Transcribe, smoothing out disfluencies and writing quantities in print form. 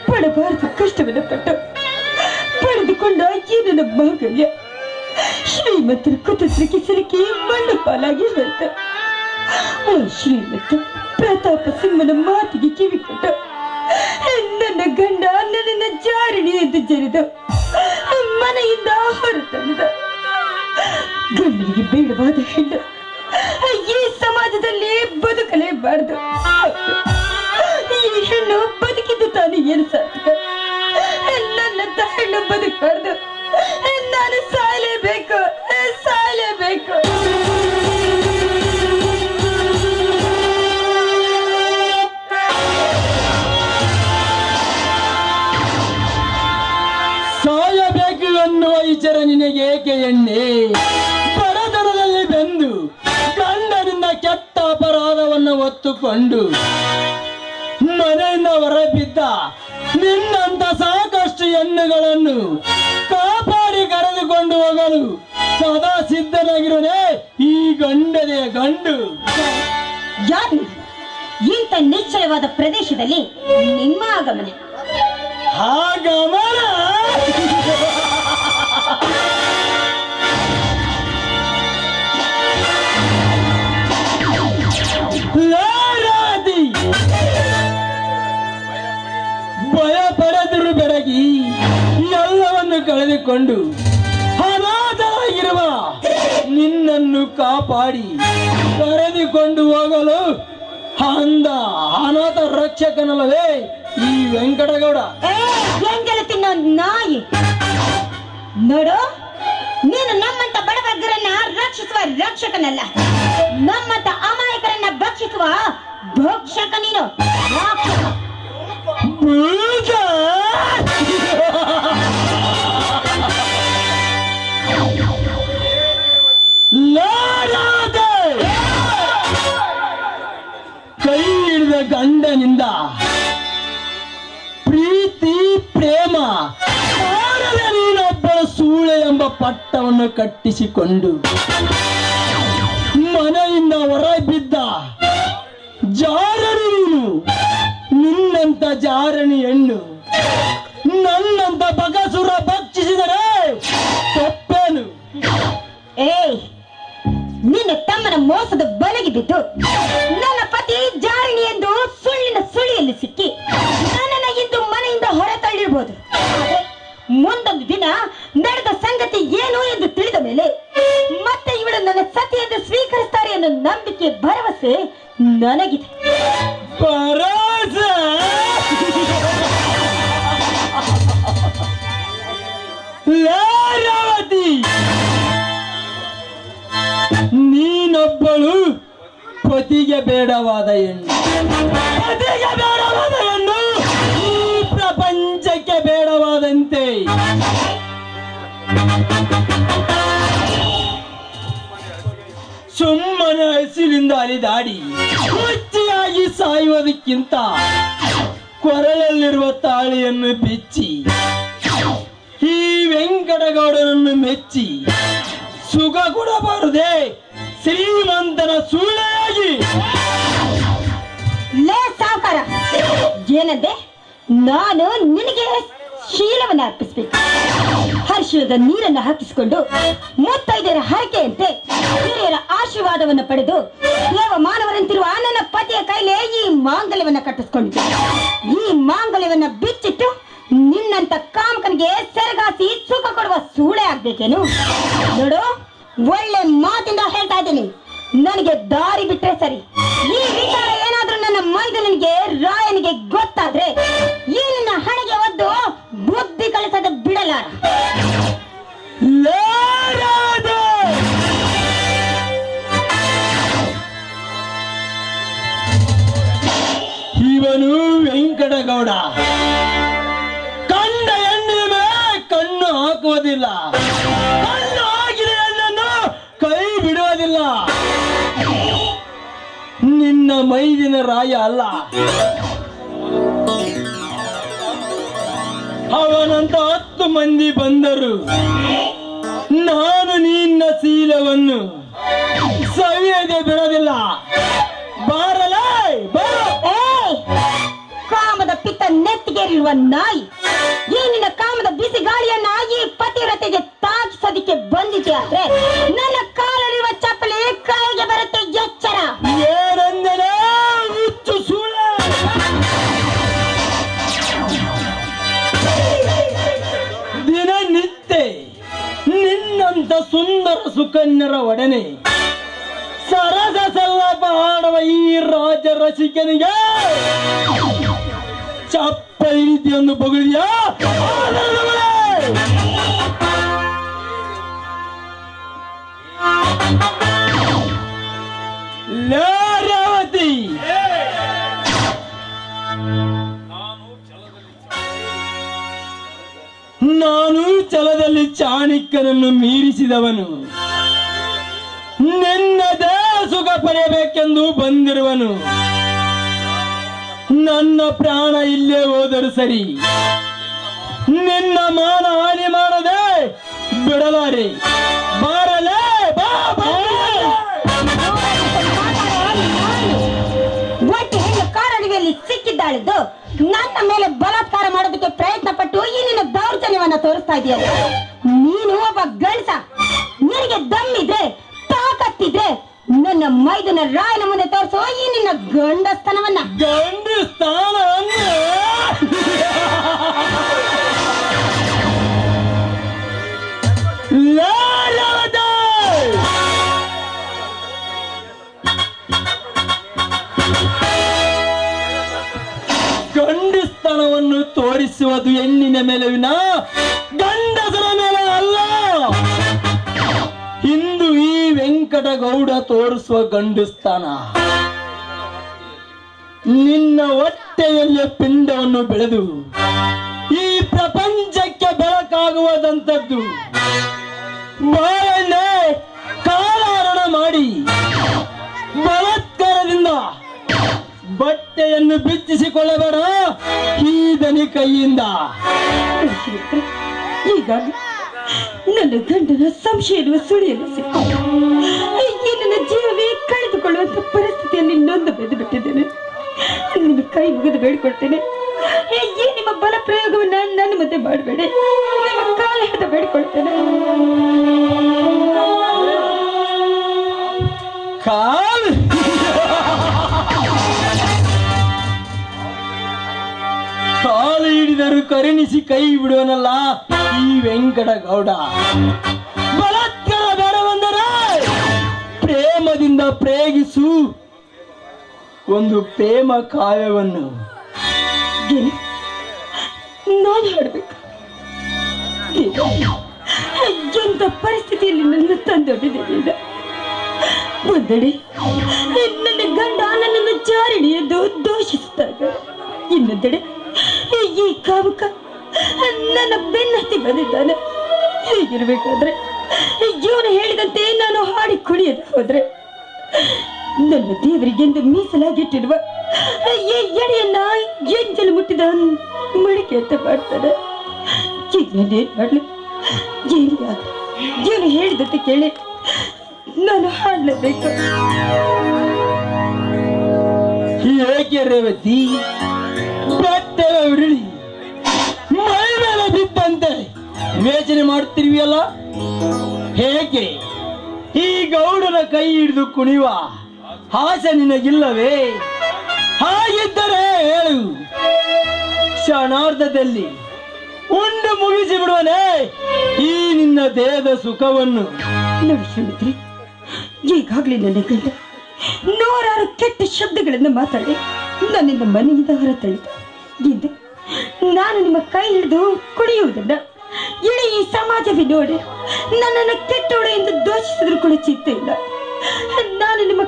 ಪಡಬಾರದು ಕಷ್ಟವನ್ನು ಪಟ್ಟು ಪಡೆದುಕೊಂಡ ಈ ನನ್ನ ಮಾಂಗಲ್ಯ ಶ್ರೀಮಂತರ ಕುತಂತ್ರಕ್ಕೆ ಸಿಲುಕಿ ಮಣ್ಣು ಪಾಲಾಗಿ ಹೋಯಿತು. ಆ ಶ್ರೀಮಂತ ಪ್ರತಾಪ ಸಿಂಹನ ಮಾತಿಗೆ ಕಿವಿಕೊಟ್ಟು ನನ್ನ ಗಂಡ ನನ್ನನ್ನ ಜಾರಿಣಿ ಎಂದು ಜರಿದು ಮನೆಯಿಂದ ಹೊರತಂದ. ಗಂಡನಿಗೆ ಬೇಡವಾದ ಹೆಣ್ಣು ಈ ಸಮಾಜದಲ್ಲಿ ಬದುಕಲೇಬಾರದು. ಈ ಹೆಣ್ಣು ಬದುಕಿದ್ದು ತಾನು ಏನು ಸಾರ್ಥಕ? ನನ್ನಂತ ಹೆಣ್ಣು ಬದುಕಬಾರ್ದು. ನಾನು ಸಾಯಲೇಬೇಕು, ಸಾಯಲೇಬೇಕು. ಸಾಯಬೇಕು ಎನ್ನುವ ವಿಚಾರ ನಿನಗೆ ಏಕೆ ಎಣ್ಣೆ? ಬಡತನದಲ್ಲಿ ಬೆಂದು ಗಂಡನಿಂದ ಕೆಟ್ಟ ಅಪರಾಧವನ್ನು ಹೊತ್ತುಕೊಂಡು ಮನೆಯಿಂದ ಹೊರಬಿದ್ದ ನಿನ್ನಂತ ಸಾಕಷ್ಟು ಹೆಣ್ಣುಗಳನ್ನು ಕಾಪಾಡಿ ಕರೆದುಕೊಂಡು ಹೋಗಲು ಸದಾ ಸಿದ್ಧನಾಗಿರುವನೇ ಈ ಗಂಡದೇ ಗಂಡು. ಯಾರು ಇಂಥ ನಿಶ್ಚಯವಾದ ಪ್ರದೇಶದಲ್ಲಿ ನಿಮ್ಮ ಆಗಮನ? ಆಗಮನ ಭಯ ಪಡೆದರು ಬೆರಗಿ ಎಲ್ಲವನ್ನು ಕಳೆದುಕೊಂಡು ಅನಾಥರಾಗಿರುವ ನಿನ್ನನ್ನು ಕಾಪಾಡಿ ಕರೆದುಕೊಂಡು ಹೋಗಲು ಅಂದ ಅನಾಥ ರಕ್ಷಕನಲ್ಲವೇ ಈ ವೆಂಕಟಗೌಡ. ತಿನ್ನೋ ನಾಯಿ ನೋಡು, ನೀನು ನಮ್ಮಂತ ಬಡಬಗ್ಗರನ್ನ ರಕ್ಷಿಸುವ ರಕ್ಷಕನಲ್ಲ, ನಮ್ಮಂತ ಅಮಾಯಕರನ್ನ ಭಕ್ಷಿಸುವ ಭಕ್ಷಕ ನೀನು. ಕೈ ಹಿಡಿದ ಗಂಡನಿಂದ ಪ್ರೀತಿ ಪ್ರೇಮ ನೀನೊಬ್ಬಳ ಸೂಳೆ ಎಂಬ ಪಟ್ಟವನ್ನು ಕಟ್ಟಿಸಿಕೊಂಡು ಮನೆಯಿಂದ ಹೊರಬಿದ್ದ ಜಾರಣಿ ನೀನು. ನಿನ್ನಂತ ಜಾರಣಿ ಹೆಣ್ಣು ನನ್ನಂತ ಬಗಸುರ ಭಕ್ಷಿಸಿದರೆ ತಪ್ಪೇನು? ನಿನ್ನ ತಮ್ಮನ ಮೋಸದ ಬಲೆಗೆ ಬಿದ್ದು ನನ್ನ ಪತಿ ಜಾರಿಣಿ ಎಂದು ಸುಳ್ಳಿನ ಸುಳಿಯಲ್ಲಿ ಸಿಕ್ಕಿ ನನ್ನನ್ನ ಇಂದು ಮನೆಯಿಂದ ಹೊರ ತಳ್ಳಿರ್ಬೋದು. ಮುಂದೊಂದು ದಿನ ನಡೆದ ಸಂಗತಿ ಏನು ಎಂದು ತಿಳಿದ ಮೇಲೆ ಮತ್ತೆ ಇವಳು ನನ್ನ ಸತಿ ಎಂದು ಸ್ವೀಕರಿಸ್ತಾರೆ ಅನ್ನೋ ನಂಬಿಕೆ ಭರವಸೆ ನನಗಿದೆ. ನೀನೊಬ್ಬಳು ಪತಿಗೆ ಬೇಡವಾದ ಹೆಣ್ಣು, ಪತಿಗೆ ಬೇಡವಾದ ಹೆಣ್ಣು ಈ ಪ್ರಪಂಚಕ್ಕೆ ಬೇಡವಾದಂತೆ. ಸುಮ್ಮನೆ ಹಸಿಲಿಂದ ಅಲಿದಾಡಿ ಹುಚ್ಚಿಯಾಗಿ ಸಾಯುವುದಕ್ಕಿಂತ ಕೊರಳಲ್ಲಿರುವ ತಾಳಿಯನ್ನು ಬಿಚ್ಚಿ ಈ ವೆಂಕಟಗೌಡನನ್ನು ಮೆಚ್ಚಿ ಸುಖ ಕೊಡಬಾರದೆ ಶ್ರೀಮಂತನ ಸುಳ್ಳೆಯಾಗಿ. ಲೇ ಸಾವುಕಾರ, ಏನಂದೆ? ನಾನು ನಿನಗೆ ಶೀಲವನ್ನು ಅರ್ಪಿಸಬೇಕು. ಹರ್ಷದ ನೀರನ್ನು ಹಾಕಿಸಿಕೊಂಡು ಮುತ್ತೈದರ ಹರಕೆಯಂತೆ ಹಿರಿಯರ ಆಶೀರ್ವಾದವನ್ನು ಪಡೆದು ದೇವ ಮಾನವರಂತಿರುವ ನನ್ನ ಪತಿಯ ಕೈಲೇ ಈ ಮಾಂಗಲ್ಯವನ್ನು ಕಟ್ಟಿಸ್ಕೊಂಡಿದ್ದೆ. ಈ ಮಾಂಗಲ್ಯವನ್ನು ಬಿಚ್ಚಿಟ್ಟು ನಿನ್ನಂತ ಕಾಮಕನಿಗೆ ಸೆರಗಾಸಿ ಸುಖ ಕೊಡುವ ಸೂಳೆ ಆಗ್ಬೇಕೇನು? ನೋಡು, ಒಳ್ಳೆ ಮಾತಿಂದ ಹೇಳ್ತಾ ಇದ್ದೀನಿ, ನನಗೆ ದಾರಿ ಬಿಟ್ರೆ ಸರಿ. ಈ ವಿಚಾರ ಏನಾದ್ರೂ ನನ್ನ ಮೈದನಿಗೆ ರಾಯನಿಗೆ ಗೊತ್ತಾದ್ರೆ ಈ ನಿನ್ನ ಹಣೆಗೆ ಒದ್ದು ಬುದ್ಧಿ ಕಳಿಸದ ಬಿಡಲಾರ. ಇವನು ವೆಂಕಟಗೌಡ ಕಂಡ ಹೆಣ್ಣಿನ ಕಣ್ಣು ಹಾಕುವುದಿಲ್ಲ, ಕಣ್ಣು ಹಾಕಿದ ಹೆಣ್ಣನ್ನು ಕೈ ಬಿಡುವುದಿಲ್ಲ. ನಿನ್ನ ಮೈದಿನ ರಾಯ ಅಲ್ಲ, ಅವನಂತ 10 ಮಂದಿ ಬಂದರು ನಾನು ನಿನ್ನ ಶೀಲವನ್ನು ಸವಿಯದೆ ಬಿಡೋದಿಲ್ಲ. ಬಾರಲೇ, ಕಾಮದ ಪಿತ್ತ ನೆತ್ತಿ ಕಾಲಿರುವ ನಾಯಿ, ಈ ನಿನ್ನ ಕಾಮದ ಬಿಸಿ ಗಾಳಿಯನ್ನ ಈ ಪತಿವ್ರತೆಗೆ ತಾಗಿಸೋದಿಕ್ಕೆ ಬಂದಿದೆ ಆದ್ರೆ ನನ್ನ ಕಾಲಲ್ಲಿರುವ ಚಪ್ಪಲಿ ಕೈಗೆ ಬರುತ್ತೆ, ಎಚ್ಚರ. ಏನಂದರೆ ಹುಚ್ಚು ಸುಳ್ಳ. ದಿನನಿತ್ಯ ನಿನ್ನಂತ ಸುಂದರ ಸುಕನ್ಯರ ಒಡನೆ ಸರಸ ಸಲ್ಲಪ ಆಡುವ ಈ ರಾಜ ರಸಿಕನಿಗೆ ಚಪ್ಪಲಿ ರೀತಿಯನ್ನು ಬಗುದಿಯಾ? ರೇವತಿ, ನಾನು ಛಲದಲ್ಲಿ ಚಾಣಕ್ಯನನ್ನು ಮೀರಿಸಿದವನು, ನಿನ್ನದೇ ಸುಖ ಪಡೆಯಬೇಕೆಂದು ಬಂದಿರುವನು. ನನ್ನ ಪ್ರಾಣ ಇಲ್ಲೇ ಹೋದರೂ ಸರಿ, ನಿನ್ನ ಮಾನ ಹಾನಿ ಮಾಡದೆ ಬಿಡಲಾರೆ. ಬಾರಲೇ, ಬಾ ಒಟ್ಟು ಹೆಣ್ಣು ಕಾರಡಿಗೆಯಲ್ಲಿ ಸಿಕ್ಕಿದ್ದಾಳಿದ್ದು ನನ್ನ ಮೇಲೆ ಬಲಾತ್ಕಾರ ಮಾಡೋದಕ್ಕೆ ಪ್ರಯತ್ನ ಪಟ್ಟು ಈ ನಿನ್ನ ದೌರ್ಜನ್ಯವನ್ನ ತೋರಿಸ್ತಾ ಇದೆಯಲ್ಲ. ನೀನು ಒಬ್ಬ ಗಂಡಸ, ನಿನಗೆ ದಮ್ಮಿದ್ರೆ ತಾಕತ್ತಿದ್ರೆ ನನ್ನ ಮೈದನ ರಾಯನ ಮುಂದೆ ತೋರಿಸೋ ಈ ನಿನ್ನ ಗಂಡಸ್ತನವನ್ನ. ಗಂಡಸ್ತನವನ್ನು ತೋರಿಸುವುದು ಹೆಣ್ಣಿನ ಮೇಲೆ ವಿನ ಗಂಡಸರ ಮೇಲೆ ಅಲ್ಲ. ಇಂದು ಈ ವೆಂಕಟಗೌಡ ತೋರಿಸುವ ಗಂಡಸ್ತನ ನಿನ್ನ ಹೊಟ್ಟೆಯಲ್ಲಿ ಪಿಂಡವನ್ನು ಬೆಳೆದು ಈ ಪ್ರಪಂಚಕ್ಕೆ ಬೆಳಕಾಗುವುದಂಥದ್ದು. ಬಾಯನ್ನೇ ಕಾಲಾರಣ ಮಾಡಿ ಬಲಾತ್ಕಾರದಿಂದ ಬಟ್ಟೆಯನ್ನು ಬಿಚ್ಚಿಸಿಕೊಳ್ಳಬೇಡ ಈ ದನಿ ಕೈಯಿಂದ. ಹೀಗಾಗಿ ನನ್ನ ಗಂಡನ ಸಂಶಯದ ಸುಳಿಯನ್ನು ಸಿಕ್ಕ ಈ ನನ್ನ ಜೀವವೇ ಕಳೆದುಕೊಳ್ಳುವಂತ ಪರಿಸ್ಥಿತಿಯಲ್ಲಿ ನೊಂದು ಬೆದ್ದು ಬಿಟ್ಟಿದ್ದೇನೆ. ನಿಮ್ಮ ಕೈ ಮುಗಿದು ಬೇಡಿಕೊಳ್ತೇನೆ, ಈ ನಿಮ್ಮ ಬಲ ಪ್ರಯೋಗವನ್ನ ನನ್ನ ಮುಂದೆ ಮಾಡಬೇಡಿ. ನಿಮ್ಮ ಕಾಲ ಹಿಡಿದು ಬೇಡಿಕೊಳ್ತೇನೆ. ಕಾಲು ಹಿಡಿದರು ಕರುಣಿಸಿ ಕೈ ಬಿಡುವನಲ್ಲ ಈ ವೆಂಕಟಗೌಡ. ಬಲಾತ್ಕಾರ ಬೇಡವೆಂದರೆ ಪ್ರೇಮದಿಂದ ಪ್ರೇಗಿಸು ಒಂದು ಪ್ರೇಮ ಕಾವ್ಯವನ್ನು. ನಾನು ಹಾಡ್ಬೇಕು? ಎಂತ ಪರಿಸ್ಥಿತಿಯಲ್ಲಿ ನನ್ನ ತಂದೊಡ್ಡಿದ್ದೇನೆ. ಒಂದೆಡೆ ನನ್ನ ಗಂಡ ನನ್ನನ್ನು ಜಾರಿಣಿ ಎಂದು ದೂಷಿಸಿದಾಗ, ಇನ್ನೊಂದೆಡೆ ಈ ಕಾಮುಕ ನನ್ನ ಬೆನ್ನತ್ತಿ ಬಂದಿದ್ದಾನೆ. ಹೀಗಿರ್ಬೇಕಾದ್ರೆ ಇವನು ಹೇಳಿದಂತೆ ನಾನು ಹಾಡಿ ಕುಣಿಯದೆ ಹೋದ್ರೆ ನನ್ನ ದೇವರಿಗೆಂದು ಮೀಸಲಾಗಿಟ್ಟಿರುವ ಈ ಎಡೆಯನ್ನ ಎಂಜಲು ಮುಟ್ಟಿದ ಮಡಿಕೆ ಅಂತ ಮಾಡ್ತಾನೆ. ಏನ್ ಮಾಡ್ಲಿ? ಏನು ಹೇಳಿದಂತೆ ಕೇಳಿ ನಾನು ಹಾಡಲೇಬೇಕು. ಏಕೆ ರೇವತಿ ಬಟ್ಟೆ ಉರುಳಿ ಮೈ ಮೇಲೆ ಬಿದ್ದಂತೆ ವಿವೇಚನೆ ಮಾಡುತ್ತಿರುವಿಯಲ್ಲ? ಹೇಗೆ ಈ ಗೌಡನ ಕೈ ಹಿಡಿದು ಕುಣಿಯುವ ಆಸೆ ನಿನಗಿಲ್ಲವೇ? ಹಾಗಿದ್ದರೆ ಹೇಳು, ಕ್ಷಣಾರ್ಧದಲ್ಲಿ ಉಂಡು ಮುಗಿಸಿ ಬಿಡುವನೇ ಈ ನಿನ್ನ ದೇಹದ ಸುಖವನ್ನು. ನೋಡಿ, ಈಗಾಗಲೇ ನನ್ನ ಗಂಡ ನೂರಾರು ಕೆಟ್ಟ ಶಬ್ದಗಳನ್ನು ಮಾತಾಡಿ ನನ್ನಿಂದ ಮನೆಯಿಂದ ಹೊರತಳಿದ. ಇಂದು ನಾನು ನಿಮ್ಮ ಕೈ ಹಿಡಿದು ಕುಡಿಯುವುದನ್ನ ಇಡೀ ಈ ಸಮಾಜವೇ ನೋಡಿ ನನ್ನನ್ನು ಕೆಟ್ಟವಳು ಎಂದು ದೋಷಿಸಿದ್ರು ಕೂಡ ಚಿಂತೆ ಇಲ್ಲ. ನಾನು ನಿಮ್ಮ